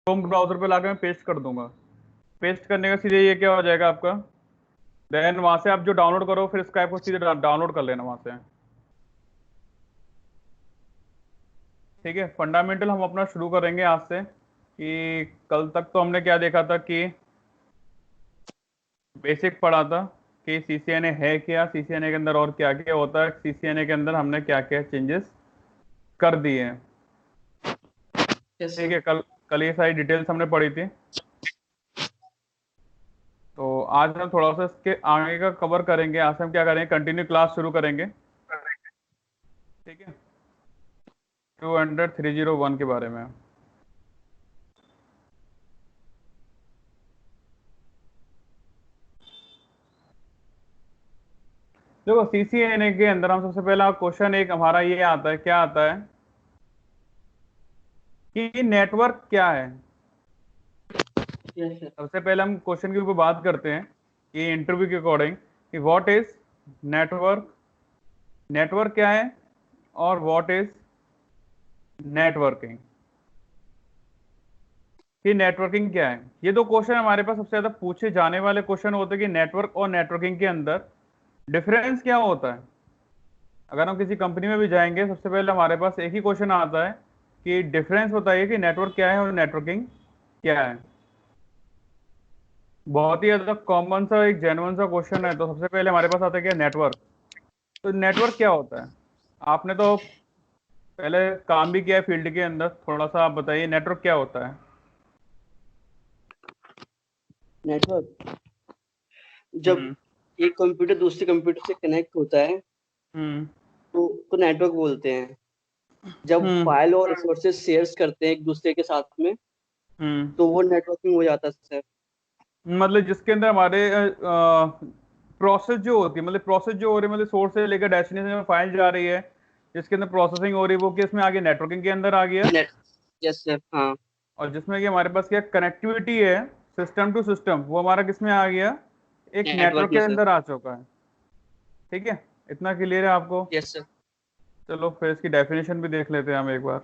Chrome browser पे लाके मैं पेस्ट कर दूंगा। पेस्ट करने का सीधे ये क्या हो जाएगा आपका, देन वहां से आप जो डाउनलोड करो फिर स्काइप को सीधे डाउनलोड कर लेना वहां से। ठीक है, फंडामेंटल हम अपना शुरू करेंगे आज से, कि कल तक तो हमने क्या देखा था कि बेसिक पढ़ा था कि सीसीएनए है क्या, सीसीएनए के अंदर और क्या क्या होता है, सीसीएनए के अंदर हमने क्या क्या चेंजेस कर दिए हैं। यस ठीक सर। है, कल कल ये सारी डिटेल्स हमने पढ़ी थी। तो आज हम थोड़ा सा इसके आगे का कवर करेंगे। आज हम क्या करेंगे, कंटिन्यू क्लास शुरू करेंगे। ठीक है, 200 301 के बारे में। देखो सीसीएनए के अंदर हम सबसे पहला क्वेश्चन एक हमारा ये आता है, क्या आता है कि नेटवर्क क्या है। Yes sir. सबसे पहले हम क्वेश्चन के ऊपर बात करते हैं कि इंटरव्यू के अकॉर्डिंग कि व्हाट इज नेटवर्क, नेटवर्क क्या है और व्हाट इज नेटवर्किंग, कि नेटवर्किंग क्या है। ये दो क्वेश्चन हमारे पास सबसे ज्यादा पूछे जाने वाले क्वेश्चन होते हैं कि नेटवर्क और नेटवर्किंग के अंदर डिफरेंस क्या होता है। अगर हम किसी कंपनी में भी जाएंगे सबसे पहले हमारे पास एक ही क्वेश्चन आता है कि डिफरेंस बताइए कि नेटवर्क क्या है और नेटवर्किंग क्या है। बहुत ही ज्यादा कॉमन सा एक जेन्युइन सा क्वेश्चन है। तो सबसे पहले हमारे पास आता है क्या, नेटवर्क। तो नेटवर्क क्या होता है, आपने तो पहले काम भी किया है फील्ड के अंदर, थोड़ा सा आप बताइए नेटवर्क क्या होता है। नेटवर्क, जब हम्म। एक कंप्यूटर दूसरे कंप्यूटर से कनेक्ट होता है हम्म। तो नेटवर्क बोलते हैं। जब हम्म। फाइल और रिसोर्सेज शेयर करते हैं एक दूसरे के साथ में हम्म। तो वो नेटवर्किंग हो जाता है सर। मतलब जिसके अंदर हमारे प्रोसेस जो होती है, मतलब प्रोसेस जो हो रही है, मतलब सोर्स से लेकर डेस्टिनेशन में फाइल जा रही है, जिसके अंदर प्रोसेसिंग हो रही है, वो किस में आ गया, नेटवर्किंग के अंदर आ गया। नेट यस सर हाँ। और जिसमें कि हमारे पास क्या कनेक्टिविटी है, सिस्टम टू सिस्टम, वो हमारा किस में आ गया, एक नेटवर्क नेटवर्क के में सर। अंदर आ चुका है। ठीक है, इतना क्लियर है आपको। Yes sir. चलो फिर इसकी डेफिनेशन भी देख लेते हैं हम एक बार।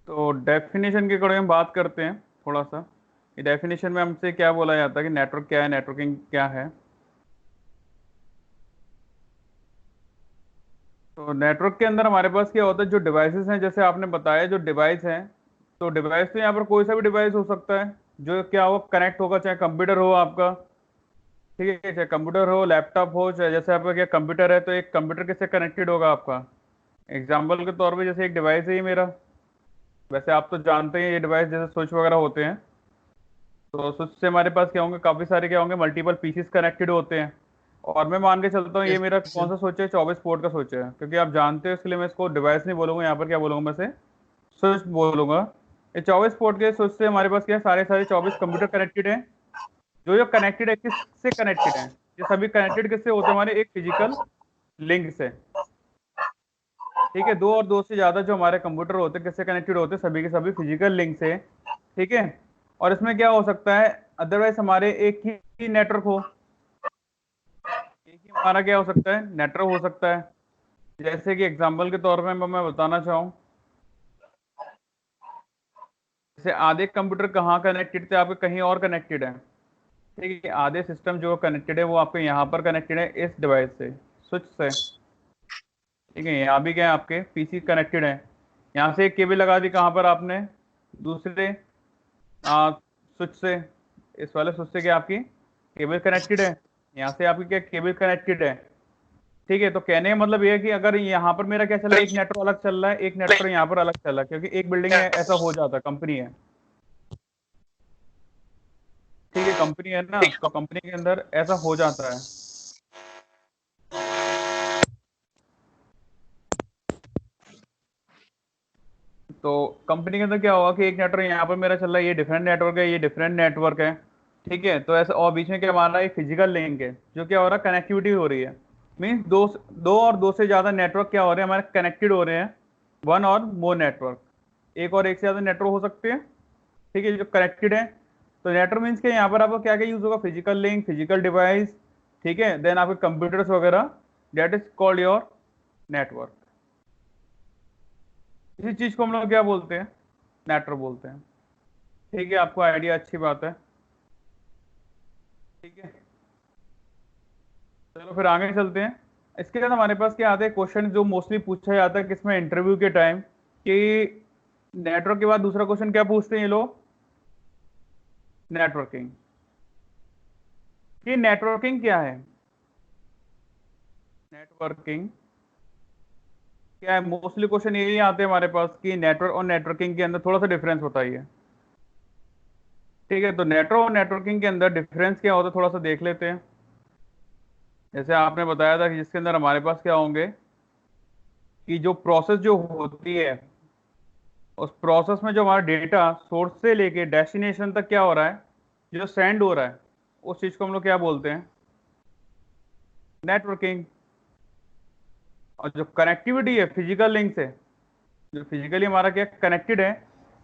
तो डेफिनेशन के अकॉर्डिंग हम बात करते हैं थोड़ा सा, कि डेफिनेशन में हमसे क्या बोला जाता है कि नेटवर्क क्या है, नेटवर्किंग क्या है। तो नेटवर्क के अंदर हमारे पास क्या होता है, जो डिवाइसेस हैं, जैसे आपने बताया जो डिवाइस हैं, तो डिवाइस तो यहाँ पर कोई सा भी डिवाइस हो सकता है जो क्या हो, कनेक्ट होगा, चाहे कंप्यूटर हो आपका। ठीक है, चाहे कंप्यूटर हो, लैपटॉप हो, चाहे जैसे आपका क्या कंप्यूटर है, तो एक कंप्यूटर किससे कनेक्टेड होगा आपका। एग्जाम्पल के तौर पे जैसे एक डिवाइस है ये मेरा, वैसे आप तो जानते हैं ये डिवाइस जैसे स्विच वगैरह होते हैं, तो स्विच से हमारे पास क्या होंगे, काफी सारे क्या होंगे, मल्टीपल पीसीस कनेक्टेड होते हैं। और मैं मान के चलता हूँ ये यस मेरा कौन सर। सा स्विच है, 24 पोर्ट का स्विच है, क्योंकि आप जानते हो इसलिए मैं इसको डिवाइस नहीं बोलूंगा, यहाँ पर क्या बोलूंगा, मैं से स्विच बोलूंगा। ये 24 पोर्ट के स्विच से हमारे पास क्या है, सारे सारे 24 कंप्यूटर कनेक्टेड है। जो जो कनेक्टेड है किससे कनेक्टेड है, ये सभी कनेक्टेड किससे होते हैं, हमारे एक फिजिकल लिंक से। ठीक है, दो और दो से ज्यादा जो हमारे कंप्यूटर होते हैं किससे कनेक्टेड होते हैं, सभी के सभी फिजिकल लिंक से। ठीक है, और इसमें क्या हो सकता है, अदरवाइज हमारे एक ही नेटवर्क हो, एक ही हमारा क्या हो सकता है, नेटवर्क हो सकता है। जैसे कि एग्जांपल के तौर पे मैं बताना चाहूँ, जैसे आधे कंप्यूटर कहाँ कनेक्टेड थे आपके, कहीं और कनेक्टेड है। ठीक है, आधे सिस्टम जो कनेक्टेड है वो आपके यहाँ पर कनेक्टेड है इस डिवाइस से, स्विच से। ठीक है, यहाँ भी क्या है, आपके पीसी कनेक्टेड है। यहाँ से एक केबल लगा दी कहाँ पर आपने, दूसरे स्विच से, इस वाले स्विच से क्या आपकी केबल कनेक्टेड है, यहाँ से आपकी क्या केबल कनेक्टेड है। ठीक है, तो कहने का मतलब ये है कि अगर यहाँ पर मेरा क्या चल रहा है, एक नेटवर्क अलग चल रहा है, एक नेटवर्क यहाँ पर अलग चल रहा है, क्योंकि एक बिल्डिंग में ऐसा हो जाता है, कंपनी है। ठीक है, कंपनी है ना, तो कंपनी के अंदर ऐसा हो जाता है। तो कंपनी के अंदर क्या होगा कि एक नेटवर्क यहाँ पर मेरा चल रहा है, ये डिफरेंट नेटवर्क है, ये डिफरेंट नेटवर्क है। ठीक है, तो ऐसा, और बीच में क्या हमारा एक फिजिकल लिंक है, जो क्या हो रहा है, कनेक्टिविटी हो रही है। मीन्स दो दो और दो से ज्यादा नेटवर्क क्या हो रहे हैं, हमारे कनेक्टेड हो रहे हैं, वन और मोर नेटवर्क। एक और एक से ज्यादा नेटवर्क हो सकते हैं, ठीक है, जो कनेक्टेड है। तो नेटवर्क मीन्स के यहाँ पर आपको क्या क्या यूज होगा, फिजिकल लिंक, फिजिकल डिवाइस, ठीक है, देन आपके कंप्यूटर्स वगैरह, that is called your network. इसी चीज को हम लोग क्या बोलते हैं, नेटवर्क बोलते हैं। ठीक है, आपको आइडिया, अच्छी बात है। ठीक है, चलो फिर आगे चलते हैं। इसके बाद हमारे पास क्या आता है, क्वेश्चन जो मोस्टली पूछा जाता है किसमें, इंटरव्यू के टाइम, कि नेटवर्क के बाद दूसरा क्वेश्चन क्या पूछते हैं ये लोग, नेटवर्किंग। कि नेटवर्किंग क्या है, नेटवर्किंग क्या है, मोस्टली क्वेश्चन यही आते हैं हमारे पास कि नेटवर्क और नेटवर्किंग के अंदर थोड़ा सा डिफरेंस बताइए। ठीक है, तो नेटवर्क और नेटवर्किंग के अंदर डिफरेंस क्या होता है थोड़ा सा देख लेते हैं। जैसे आपने बताया था कि जिसके अंदर हमारे पास क्या होंगे, कि जो प्रोसेस जो होती है, उस प्रोसेस में जो हमारा डेटा सोर्स से लेके डेस्टिनेशन तक क्या हो रहा है, जो सेंड हो रहा है, उस चीज को हम लोग क्या बोलते हैं, नेटवर्किंग। और जो कनेक्टिविटी है फिजिकल लिंक से, जो फिजिकली हमारा क्या कनेक्टेड है,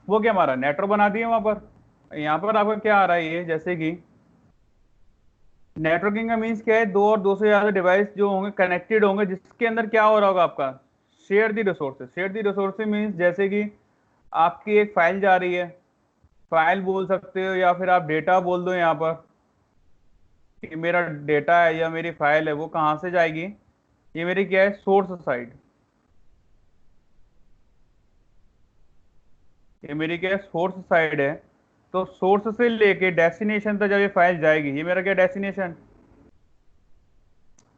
वो क्या हमारा नेटवर्क बना दिए वहां पर। यहाँ पर आपका क्या आ रहा है, ये जैसे कि नेटवर्किंग का मीन्स क्या है, दो और दो से ज्यादा डिवाइस जो होंगे कनेक्टेड होंगे, जिसके अंदर क्या हो रहा होगा आपका, शेयर दी रिसोर्सेज। शेयर दी रिसोर्सेज मीन्स जैसे कि आपकी एक फाइल जा रही है, फाइल बोल सकते हो, या फिर आप डेटा बोल दो यहाँ पर, कि मेरा डेटा है या मेरी फाइल है वो कहाँ से जाएगी, ये मेरी क्या है, सोर्स साइड। ये मेरी क्या है, सोर्स साइड है। तो सोर्स से लेके डेस्टिनेशन तक जब ये फाइल जाएगी, ये मेरा क्या डेस्टिनेशन,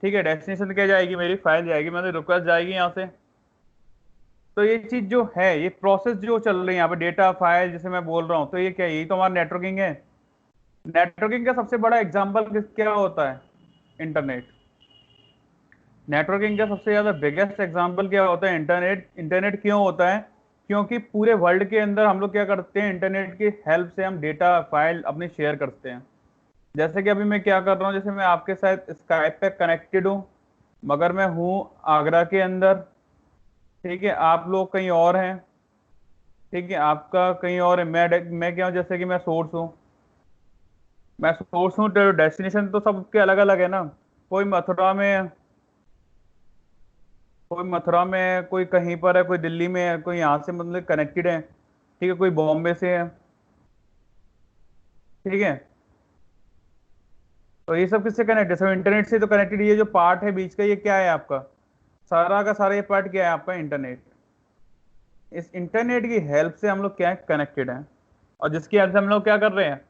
ठीक है, डेस्टिनेशन क्या जाएगी, मेरी फाइल जाएगी, मतलब रिक्वेस्ट जाएगी यहाँ से। तो ये चीज जो है, ये प्रोसेस जो चल रही है यहाँ पे, डेटा फाइल जैसे मैं बोल रहा हूँ, तो ये क्या है, यही तो हमारा नेटवर्किंग है। नेटवर्किंग का सबसे बड़ा एग्जाम्पल क्या होता है, इंटरनेट। नेटवर्किंग का सबसे ज्यादा बिगेस्ट एग्जांपल क्या होता है, इंटरनेट। इंटरनेट क्यों होता है, क्योंकि पूरे वर्ल्ड के अंदर हम लोग क्या करते हैं, इंटरनेट की हेल्प से हम डेटा फाइल अपने शेयर करते हैं। जैसे कि अभी मैं क्या कर रहा हूँ, जैसे मैं आपके साथ स्काइप पे कनेक्टेड हूँ, मगर मैं हूँ आगरा के अंदर, ठीक है, आप लोग कहीं और हैं, ठीक है, आपका कहीं और है, मैं क्या हूँ, जैसे कि मैं सोर्स हूँ, मैं सोर्स हूँ, तो डेस्टिनेशन तो सबके अलग अलग है ना। कोई मथुरा में है, कोई मथुरा में है, कोई कहीं पर है, कोई दिल्ली में है, कोई यहाँ से मतलब कनेक्टेड है, ठीक है, कोई बॉम्बे से है, ठीक है। तो ये सब किससे कनेक्ट है, सब इंटरनेट से तो कनेक्टेड। ये जो पार्ट है बीच का, ये क्या है आपका, सारा का सारा ये पार्ट क्या है आपका, इंटरनेट। इस इंटरनेट की हेल्प से हम लोग क्या है, कनेक्टेड हैं। और जिसकी हेल्प से हम लोग क्या कर रहे हैं,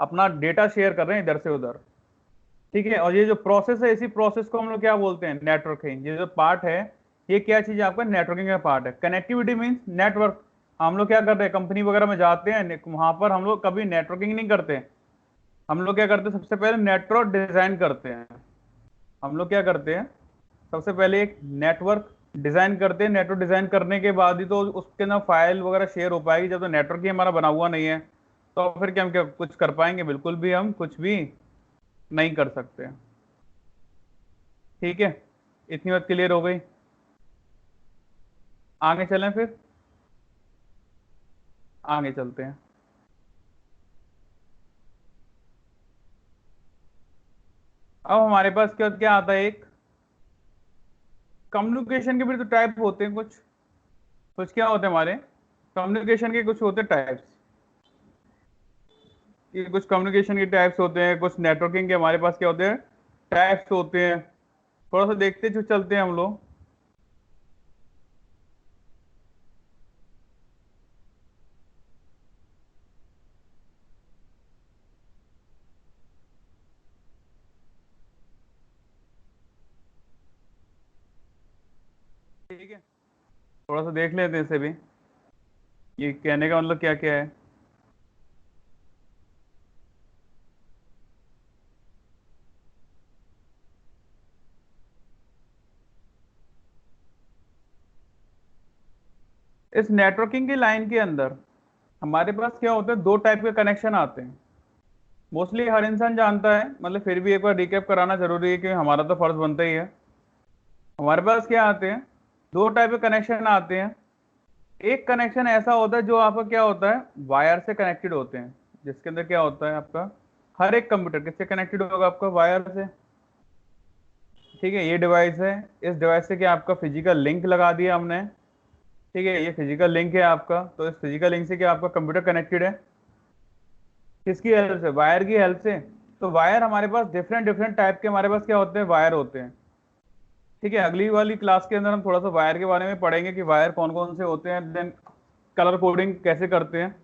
अपना डेटा शेयर कर रहे हैं इधर से उधर, ठीक है। और ये जो प्रोसेस है, इसी प्रोसेस को हम लोग क्या बोलते हैं, नेटवर्किंग। ये जो पार्ट है, ये क्या चीज है आपका, नेटवर्किंग का पार्ट है। Connectivity means network. हम लोग क्या करते हैं, कंपनी वगैरह में जाते हैं, वहां पर हम लोग कभी नेटवर्किंग नहीं करते। हम लोग क्या करते हैं, सबसे पहले नेटवर्क डिजाइन करते हैं। हम लोग क्या करते हैं, सबसे पहले एक नेटवर्क डिजाइन करते हैं। नेटवर्क डिजाइन करने के बाद ही तो उसके ना फाइल वगैरह शेयर हो पाएगी। जब तो नेटवर्क ही हमारा बना हुआ नहीं है, तो फिर क्या हम क्या कुछ कर पाएंगे, बिल्कुल भी हम कुछ भी नहीं कर सकते। ठीक है, इतनी बात क्लियर हो गई। आगे चलें फिर, आगे चलते हैं। अब हमारे पास क्या क्या आता है, एक कम्युनिकेशन के भी तो टाइप होते हैं कुछ। कुछ क्या होते हैं हमारे कम्युनिकेशन के, कुछ होते हैं टाइप्स। ये कुछ कम्युनिकेशन के टाइप्स होते हैं, कुछ नेटवर्किंग के हमारे पास क्या होते हैं, टाइप्स होते हैं। थोड़ा सा देखते जो चलते हैं हम लोग। ठीक है, थोड़ा सा देख लेते हैं इसे भी, ये कहने का मतलब क्या क्या है। इस नेटवर्किंग की लाइन के अंदर हमारे पास क्या होता है, दो टाइप के कनेक्शन आते हैं। मोस्टली हर इंसान जानता है, मतलब फिर भी एक बार रिकैप कराना जरूरी है, कि हमारा तो फर्ज बनता ही है। हमारे पास क्या आते हैं, दो टाइप के कनेक्शन आते हैं। एक कनेक्शन ऐसा होता है जो आपका क्या होता है, वायर से कनेक्टेड होते हैं, जिसके अंदर क्या होता है आपका, हर एक कंप्यूटर किससे कनेक्टेड होगा, आपका वायर से। ठीक है, ये डिवाइस है, इस डिवाइस से क्या आपका फिजिकल लिंक लगा दिया हमने। ठीक है, ये फिजिकल लिंक है आपका, तो इस फिजिकल लिंक से क्या आपका कंप्यूटर कनेक्टेड है, किसकी हेल्प से, वायर की हेल्प से। तो वायर हमारे पास डिफरेंट डिफरेंट टाइप के हमारे पास क्या होते हैं, वायर होते हैं। ठीक है, अगली वाली क्लास के अंदर हम थोड़ा सा वायर के बारे में पढ़ेंगे कि वायर कौन कौन से होते हैं, देन कलर कोडिंग कैसे करते हैं,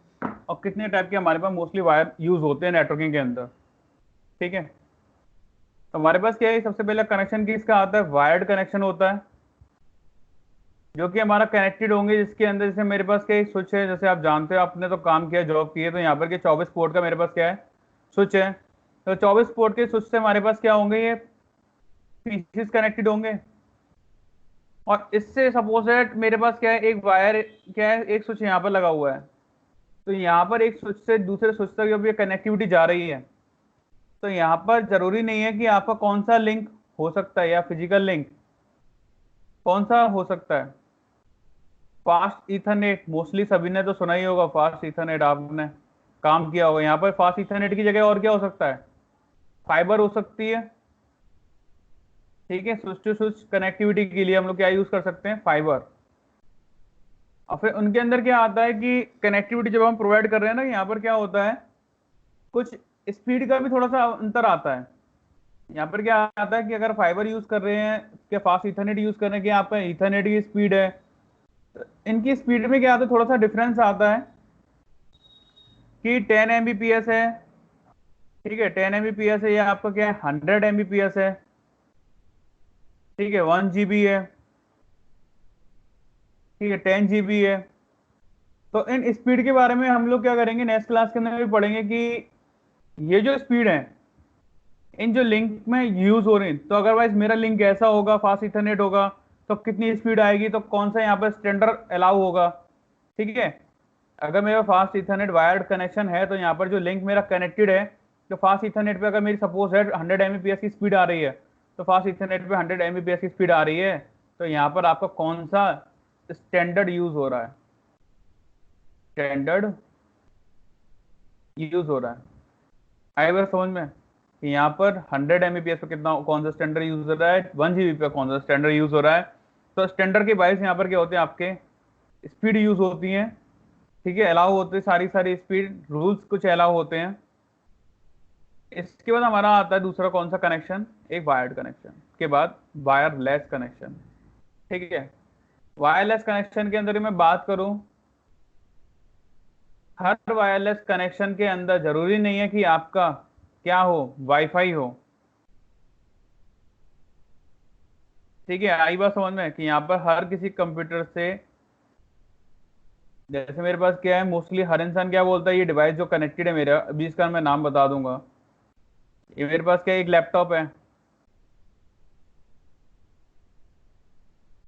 और कितने टाइप के हमारे पास मोस्टली वायर यूज होते हैं नेटवर्किंग के अंदर। ठीक है, तो हमारे पास क्या है, सबसे पहले कनेक्शन किसका आता है, वायर्ड कनेक्शन होता है, जो कि हमारा कनेक्टेड होंगे, जिसके अंदर जैसे मेरे पास क्या एक स्विच है, जैसे आप जानते हो, आपने तो काम किया, जॉब की है, तो यहाँ पर क्या 24 पोर्ट का मेरे पास क्या है, स्विच है। तो 24 पोर्ट के स्विच से हमारे पास क्या होंगे, ये पीसीस कनेक्टेड होंगे। और इससे सपोज है मेरे पास क्या है, एक वायर, क्या है, एक स्विच यहाँ पर लगा हुआ है। तो यहाँ पर एक स्विच से दूसरे स्विच तक जब ये कनेक्टिविटी जा रही है, तो यहाँ पर जरूरी नहीं है कि आपका कौन सा लिंक हो सकता है, या फिजिकल लिंक कौन सा हो सकता है, फास्ट ईथरनेट, मोस्टली सभी ने तो सुना ही होगा, फास्ट ईथरनेट आपने काम किया होगा। यहाँ पर फास्ट ईथरनेट की जगह और क्या हो सकता है, फाइबर हो सकती है। ठीक है, स्विच टू स्विच कनेक्टिविटी के लिए हम लोग क्या यूज कर सकते हैं, फाइबर। और फिर उनके अंदर क्या आता है कि कनेक्टिविटी जब हम प्रोवाइड कर रहे हैं ना, यहाँ पर क्या होता है, कुछ स्पीड का भी थोड़ा सा अंतर आता है। यहाँ पर क्या आता है कि अगर फाइबर यूज कर रहे हैं, क्या फास्ट इथरनेट यूज कर रहे हैं, कि आपका इथरनेट की स्पीड है, तो इनकी स्पीड में क्या आता है, थोड़ा सा डिफरेंस आता है कि 10 Mbps है। ठीक है, 10 Mbps है, या आपका क्या है, 100 Mbps है। ठीक है, 1 GB है। ठीक है, 10 GB है। तो इन स्पीड के बारे में हम लोग क्या करेंगे, नेक्स्ट क्लास के अंदर भी पढ़ेंगे कि ये जो स्पीड है, इन जो लिंक में यूज हो रही है, तो अदरवाइज मेरा लिंक ऐसा होगा, फास्ट इथरनेट होगा, तो कितनी स्पीड आएगी, तो कौन सा यहाँ पर स्टैंडर्ड अलाउ होगा। ठीक है, अगर मेरा फास्ट इथरनेट वायर्ड कनेक्शन है, तो यहाँ पर जो लिंक मेरा कनेक्टेड है, तो फास्ट इथरनेट पे अगर मेरी सपोज है 100 Mbps की स्पीड आ रही है, तो फास्ट इथरनेट पे 100 Mbps की स्पीड आ रही है, तो यहाँ पर आपका कौन सा स्टैंडर्ड यूज हो रहा है, स्टैंडर्ड यूज हो रहा है। आई बार समझ में कि यहाँ पर 100 Mbps पे कितना, कौन सा स्टैंडर्ड यूज हो रहा है, 1 GB पे कौन सा स्टैंडर्ड यूज हो रहा है। तो स्टैंडर्ड के बाइस यहाँ पर क्या होते हैं, आपके स्पीड यूज होती है। ठीक है, अलाउ होते हैं सारी सारी स्पीड, रूल्स कुछ अलाउ होते हैं। इसके बाद हमारा आता है दूसरा कौन सा कनेक्शन, एक वायर्ड कनेक्शन के बाद वायरलेस कनेक्शन। ठीक है, वायरलेस कनेक्शन के अंदर ही मैं बात करूं, हर वायरलेस कनेक्शन के अंदर जरूरी नहीं है कि आपका क्या हो, वाईफाई हो। ठीक है, आई बात समझ में कि यहाँ पर हर किसी कंप्यूटर से, जैसे मेरे पास क्या है, मोस्टली हर इंसान क्या बोलता है, ये डिवाइस जो कनेक्टेड है मेरा, अभी इसका मैं नाम बता दूंगा। ये मेरे पास क्या है, एक लैपटॉप है।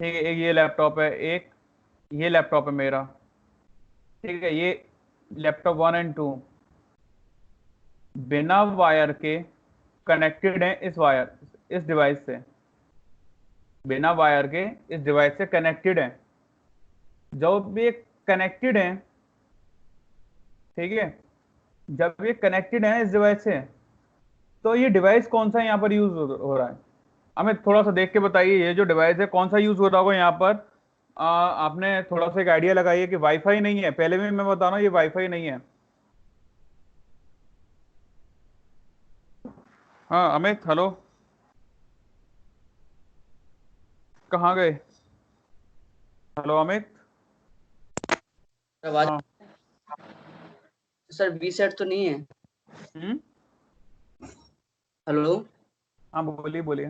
ठीक है, एक ये लैपटॉप है, एक ये लैपटॉप है मेरा। ठीक है, ये लैपटॉप 1 और 2 बिना वायर के कनेक्टेड है, इस वायर, इस डिवाइस से, बिना वायर के इस डिवाइस से कनेक्टेड है। जब ये कनेक्टेड है, ठीक है, जब ये कनेक्टेड है इस डिवाइस से, तो ये डिवाइस कौन सा यहाँ पर यूज हो रहा है, हमें थोड़ा सा देख के बताइए, ये जो डिवाइस है कौन सा यूज हो रहा होगा यहाँ पर। आपने थोड़ा सा एक आइडिया लगाइए कि वाईफाई नहीं है, पहले भी मैं बता रहा हूँ, ये वाईफाई नहीं है। हाँ अमित, हेलो, कहाँ गए, हेलो अमित। आवाज। हाँ। सर बी सेट तो नहीं है? हम्म। हेलो। हाँ बोलिए बोलिए।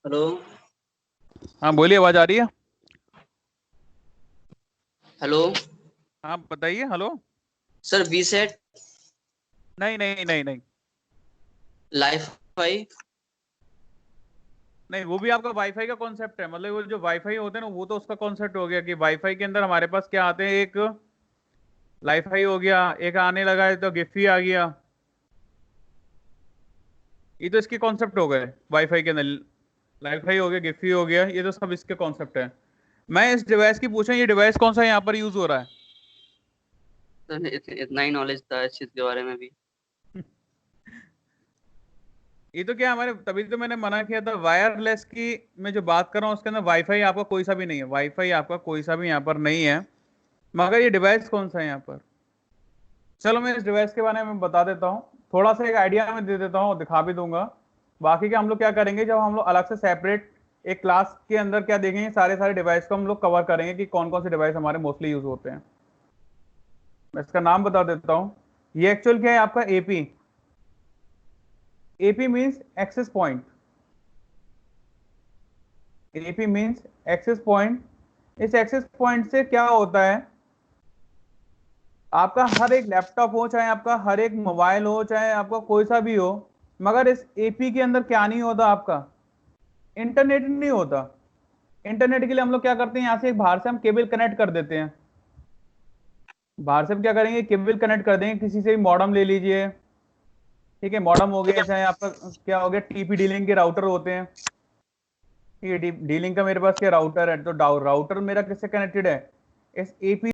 हेलो। हाँ बोलिए, आवाज आ रही है। हेलो। हाँ बताइए, हेलो। सर बी सेट, नहीं नहीं नहीं नहीं। लाइफ फाई। नहीं, वो भी आपका वाईफाई का कॉन्सेप्ट है, मतलब वो जो वाईफाई होते हैं ना, वो तो उसका कॉन्सेप्ट हो गया कि वाईफाई के अंदर हमारे पास क्या आते हैं, एक लाईफाई हो गया, एक आने लगा है तो गिफी आ गया। ये तो इसके कॉन्सेप्ट हो गए वाईफाई के अंदर, लाईफाई हो गया, गिफी हो गया, ये तो सब इसके कॉन्सेप्ट है। मैं इस डिवाइस की पूछा, ये डिवाइस कौन सा यहाँ पर यूज हो रहा है? सर इतना ही नॉलेज था इस चीज के बारे में भी। ये तो क्या हमारे, तभी तो मैंने मना किया था वायरलेस की। मैं जो बात कर रहा हूँ उसके अंदर वाईफाई आपका कोई सा भी नहीं है, वाईफाई आपका कोई सा भी यहाँ पर नहीं है। मगर ये डिवाइस कौन सा है यहाँ पर? चलो मैं इस डिवाइस के बारे में बता देता हूँ, थोड़ा सा एक आइडिया मैं दे देता हूँ, दिखा भी दूंगा। बाकी का हम लोग क्या करेंगे, जब हम लोग अलग से सेपरेट एक क्लास के अंदर क्या देखेंगे, सारे सारे डिवाइस को हम लोग कवर करेंगे कि कौन कौन से डिवाइस हमारे मोस्टली यूज होते हैं। मैं इसका नाम बता देता हूँ। ये एक्चुअल क्या है आपका, AP. AP means access point. AP means access point. इस एक्सेस पॉइंट से क्या होता है, आपका हर एक लैपटॉप हो, चाहे आपका हर एक मोबाइल हो, चाहे आपका कोई सा भी हो, मगर इस एपी के अंदर क्या नहीं होता आपका, इंटरनेट नहीं होता। इंटरनेट के लिए हम लोग क्या करते हैं, यहां से एक बाहर से हम केबल कनेक्ट कर देते हैं। बाहर से हम क्या करेंगे, केबल कनेक्ट कर देंगे, किसी से भी मॉडेम ले लीजिए। ठीक है, मॉडेम हो गया, चाहे आपका क्या हो गया, टीपी डीलिंग के राउटर होते हैं। ये डीलिंग का मेरे पास क्या राउटर है, तो राउटर मेरा किससे कनेक्टेड है, इस एपी